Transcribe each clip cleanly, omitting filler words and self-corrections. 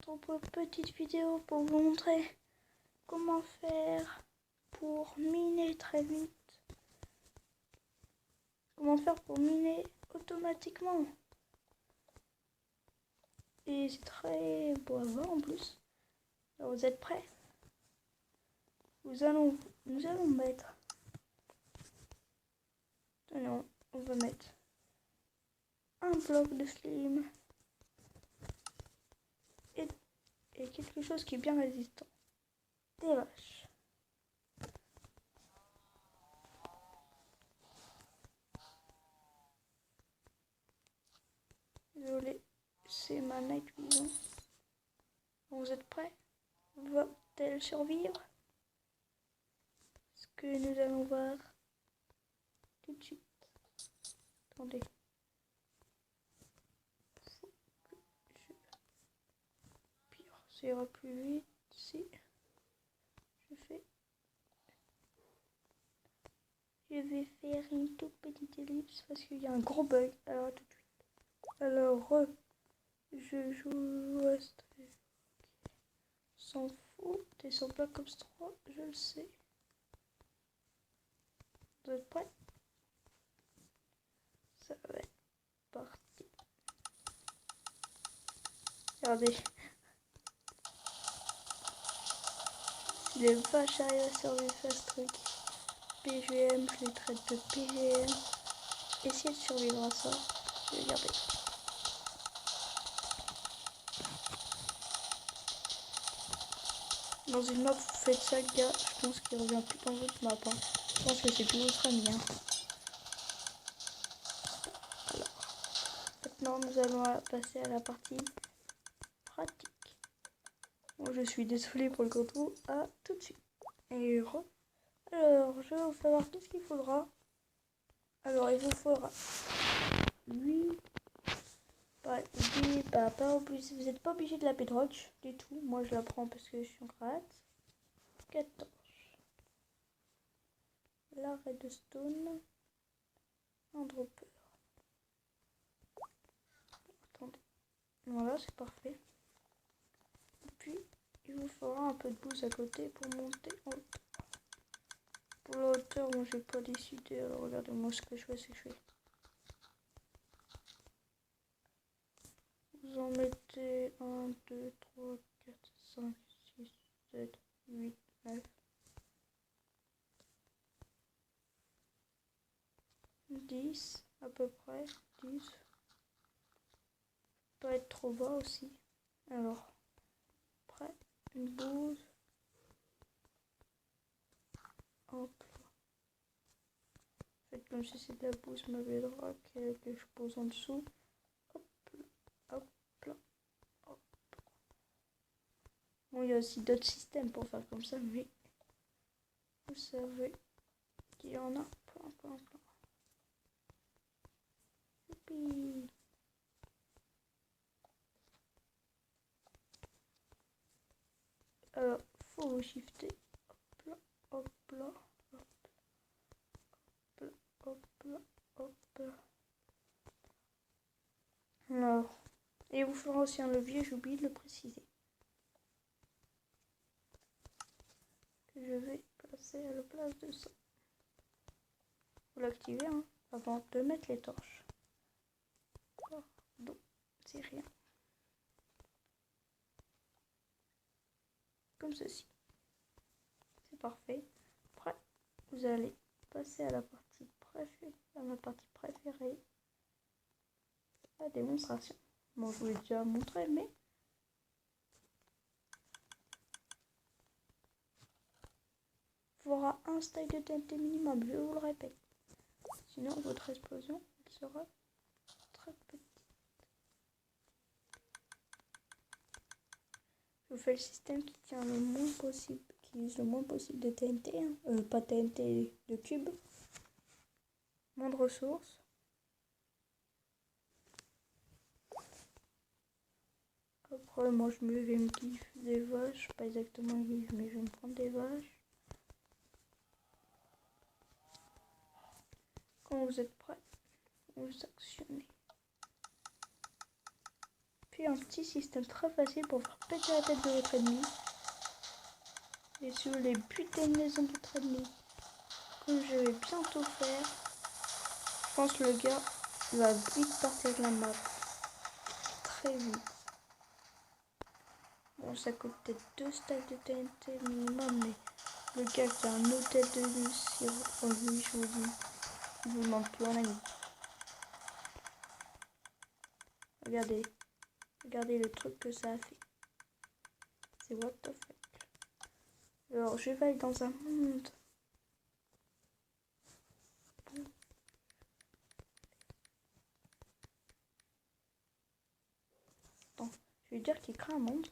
retrouve pour une petite vidéo pour vous montrer comment faire pour miner très vite. Comment faire pour miner automatiquement. Et c'est très beau à voir en plus. Alors vous êtes prêts? Nous allons mettre... Non, on va mettre un bloc de slime et quelque chose qui est bien résistant. Des vaches. Désolé, c'est ma night vision. Vous êtes prêts? Va-t-elle survivre? Ce que nous allons voir tout de suite. Attendez. Pire, ça ira plus vite si je vais faire une toute petite ellipse parce qu'il y a un gros bug. Alors tout de suite. Alors je joue à s'en fout. T'es sur Black Ops 3, je le sais. Vous êtes prêts? Ça va être parti. Regardez. Si les vaches arrivent à survivre à ce truc, PGM, je les traite de PGM. Essayez de survivre à ça. Regardez. Dans une map, vous faites ça, gars. Je pense qu'il revient plus dans votre map. Hein. Je pense que c'est plus votre ami. Hein. Alors, maintenant, nous allons passer à la partie pratique. Bon, je suis désolée pour le contour. À tout de suite. Et alors, je vais vous faire voir qu'est-ce qu'il faudra. Alors, il vous faudra 8. Vous n'êtes pas obligé de la bedrock du tout. Moi, je la prends parce que je suis en grade. 14. La redstone. Un dropper. Attendez. Voilà, c'est parfait. Et puis, il vous faudra un peu de bouse à côté pour monter en hauteur. Pour la hauteur, moi, je n'ai pas décidé. Alors, regardez-moi ce que je fais, c'est que je fais. Vous en mettez 1, 2, 3, 4, 5, 6, 7, 8, 9. 10 à peu près. 10. Pas être trop bas aussi. Alors, prêt, une bouse. Hop. Faites comme si c'était de la bouse ma bedrock que je pose en dessous. Hop là, hop là, hop. Bon, il y a aussi d'autres systèmes pour faire comme ça, mais vous savez qu'il y en a plein. Youpi. Alors, faut vous shifter. Hop là, hop là, hop là, hop là, hop là. Alors, et il vous fera aussi un levier, j'ai oublié de le préciser. Que je vais placer à la place de ça. Vous l'activez hein, avant de mettre les torches. Pardon, c'est rien. Comme ceci. C'est parfait. Après, vous allez passer à la partie préférée, ma partie préférée, la démonstration. Bon, je vous l'ai déjà montré, mais il faudra un stack de TNT minimum, je vous le répète. Sinon, votre explosion sera très petite. Je vous fais le système qui tient le moins possible, qui use le moins possible de TNT, hein. Pas TNT de cube. Moins de ressources. Après, moi, je vais me kiffer des vaches. Pas exactement giffe, mais je vais me prendre des vaches. Quand vous êtes prêts, vous actionnez. Puis J'ai un petit système très facile pour faire péter la tête de votre ennemi. Et sur les putains de maisons de votre ennemi, comme je vais bientôt faire, je pense que le gars va vite partir de la map. Très vite. Bon, ça coûte peut-être 2 stacks de TNT minimum, mais le gars qui a un hôtel de luxe, lui, je vous dis, il vous demande plus en ami. Regardez. Regardez le truc que ça a fait. C'est what the fuck. Alors, je vais aller dans un monde. Attends, je vais dire qu'il crée un monde.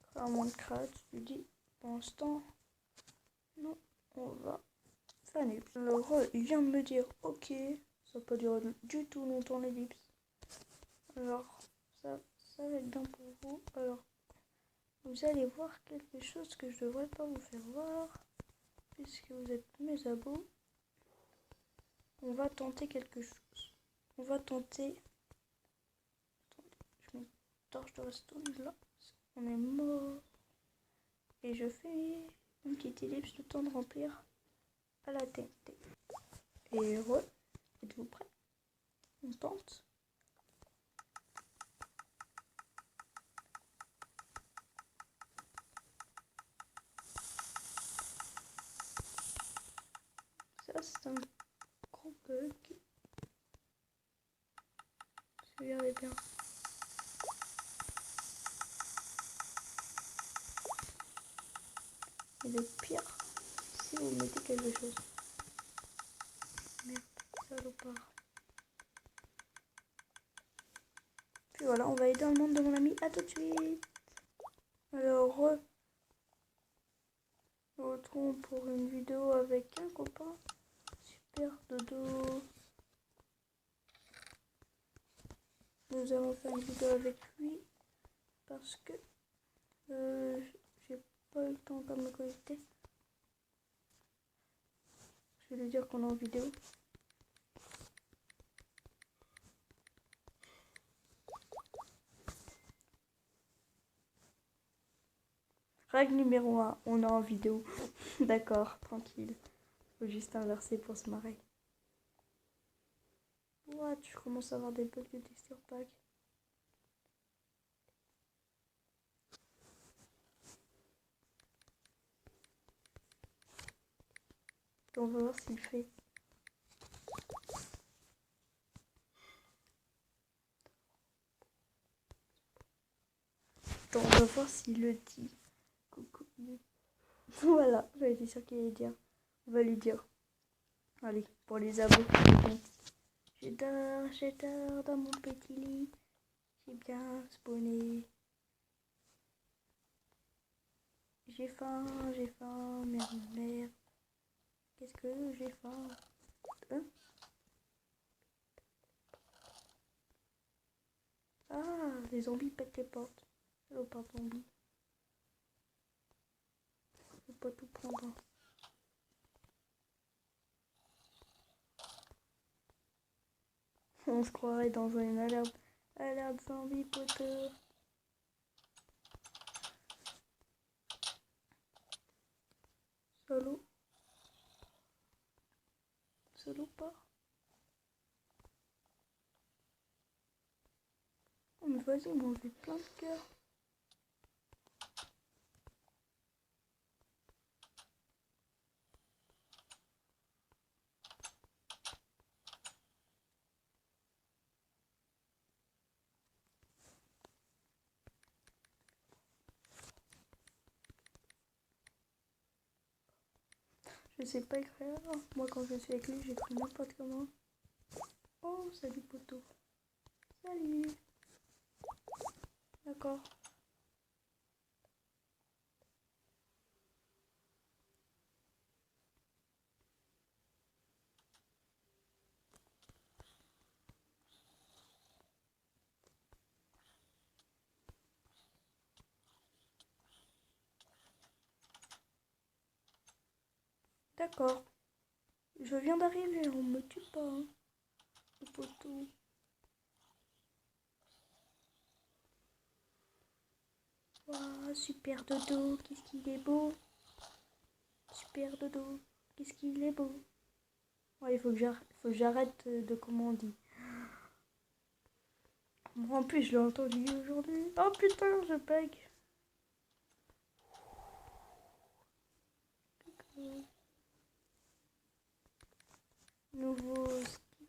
Crée un monde crade, je lui dis, pour l'instant, non, on va faire une ellipse. Alors, il vient de me dire, ok, ça va pas durer du tout longtemps l'ellipse. Alors, ça va être bien pour vous. Alors, vous allez voir quelque chose que je devrais pas vous faire voir, puisque vous êtes mes abos. On va tenter quelque chose. On va tenter. Attendez, je mets une torche de redstone là. On est mort. Et je fais une petite ellipse le temps de remplir à la TNT. Et êtes-vous prêts? On tente. Ça, c'est un gros bug. Regardez bien. Et le pire, si vous mettez quelque chose. Merde, salopard. Puis voilà, on va aller dans le monde de mon ami. À tout de suite. Alors, nous retrouvons pour une vidéo avec un copain. Super dodo. Nous allons faire une vidéo avec lui parce que j'ai pas eu le temps de me connecter. Je vais lui dire qu'on est en vidéo. Règle numéro 1, on est en vidéo. D'accord, tranquille. Faut juste inverser pour se marrer. What? Je commence à avoir des bugs de texture pack. On va voir s'il fait. On va voir s'il le dit. Coucou. Voilà, j'étais sûre qu'il allait dire. On va lui dire. Allez, pour les abos. J'ai tard dans mon petit lit. J'ai bien spawné. J'ai faim, merde. Qu'est-ce que j'ai faim? Hein? Ah, les zombies pètent les portes. Oh, pas zombie. Je peux pas tout prendre. On se croirait dans une alerte zombie poteur. Solo pas. Oh mais vas-y, on m'en fait plein de cœurs. Je sais pas écrire. Moi quand je suis avec lui, j'écris n'importe comment. Oh, salut poteau. Salut. D'accord. D'accord. Je viens d'arriver, on me tue pas. Hein. Le poteau. Waouh, super dodo, qu'est-ce qu'il est beau. Super dodo, qu'est-ce qu'il est beau. Ouais, il faut que j'arrête de comment on dit. En plus, je l'ai entendu aujourd'hui. Oh putain, je bug. Nouveau skill.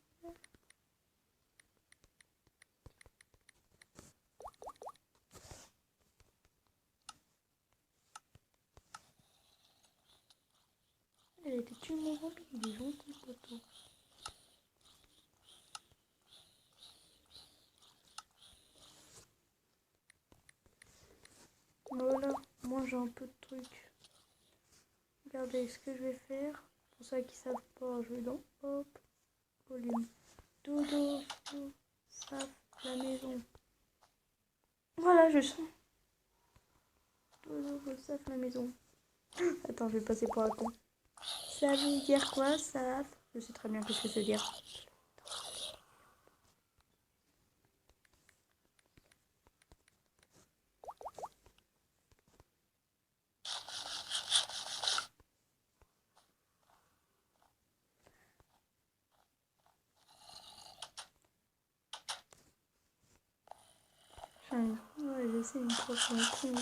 Elle était tuée mon zombie, il est gentil poteau. Voilà, moi j'ai un peu de trucs. Regardez ce que je vais faire. Pour ceux qui savent pas, je vais dans hop, volume. Dodo, saf, la maison. Voilà, je sens. Dodo, saf, la maison. Attends, je vais passer pour un con. Ça veut dire quoi, saf? Je sais très bien ce que ça veut dire. Ouais, je sais, une trop con.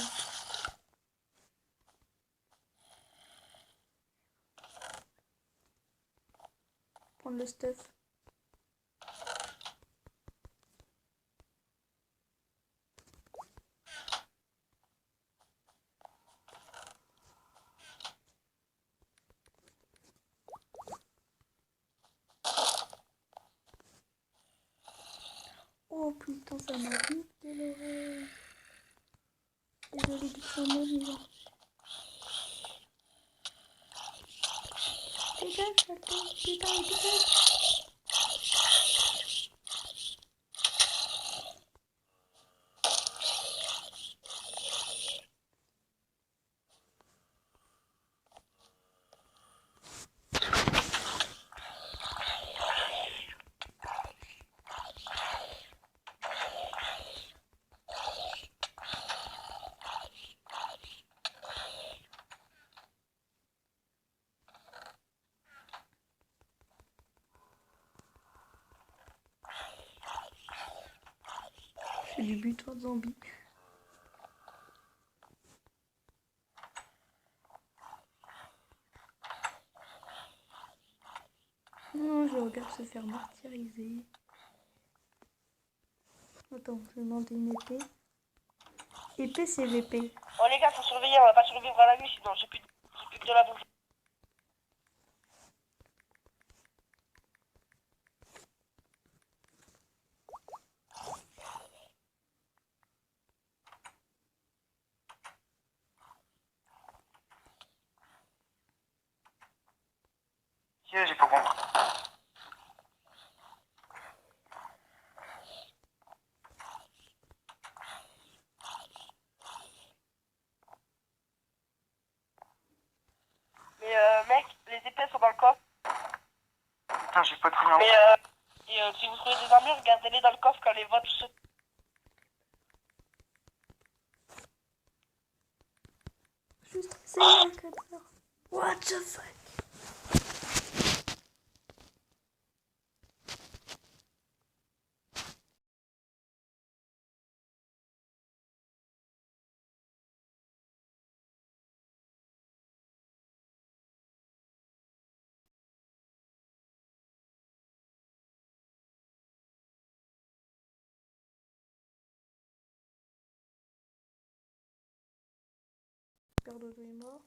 Prendre le stuff. Oh putain, ça m'a piqué l'oreille. Désolée du son mot, dégage, Alto, putain, dégage. Je fais du butoir de zombie. Non, je regarde se faire martyriser. Attends, je vais demander une épée. Épée CVP. Oh les gars, faut surveiller, on va pas survivre à la nuit, sinon j'ai plus que de la bouffe. J'ai pas compris. Mais mec, les épées sont dans le coffre. Putain, j'ai pas très bien. Mais si vous trouvez des armures, gardez-les dans le coffre quand les vôtres se... Je suis stressée, Alcazar. What the fuck? Père Dodo est mort.